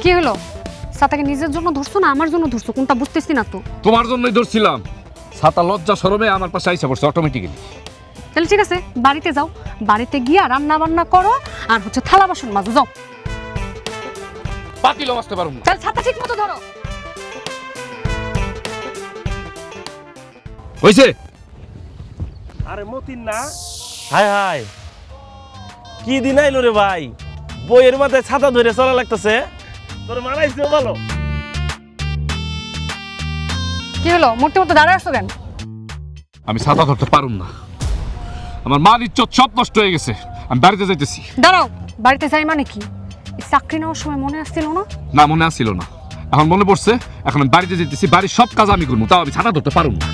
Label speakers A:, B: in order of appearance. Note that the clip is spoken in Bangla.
A: কি হলো? ছাতাকে নিজের জন্য ধরছো না আমার জন্য ধরছো? কোনটা বুঝতেছি না তো।
B: তোমার জন্যই ধরছিলাম। ছাতা লজ্জা শরমে আমার পাশে আইসা পড়ছে অটোমেটিক্যালি।
A: তাহলে ঠিক আছে, বাড়িতে যাও, বাড়িতে গিয়া রান্না বান্না করো আর হচ্ছে থালা বাসন মাজো, যাও।
B: পাতিলও আসতে পারুম না।
A: তাহলে ছাতা ঠিক মতো ধরো।
B: হইছে?
C: আরে মতিন না, হায় হায় কি দিন আইলো রে ভাই, বইয়ের মাথায় ছাতা ধরে চলা লাগতেছে। তোর মানাইছে ভালো।
A: কি হলো? মূর্তি মতো দাঁড়ায় আছো কেন?
B: আমি ছাতা ধরতে পারুম না। আমার মান ইজ্জত সব নষ্ট হয়ে গেছে। আমি বাড়িতে যাইতেছি।
A: দাঁড়াও, বাড়িতে যাই মানে কি? এই চাকরি নেওয়ার সময় মনে আসছিল না?
B: না, মনে আসছিল না, এখন মনে পড়ছে। এখন আমি বাড়িতে যেতেছি, বাড়ির সব কাজ আমি করবো, তাও আমি ছাতা ধরতে পারুম না।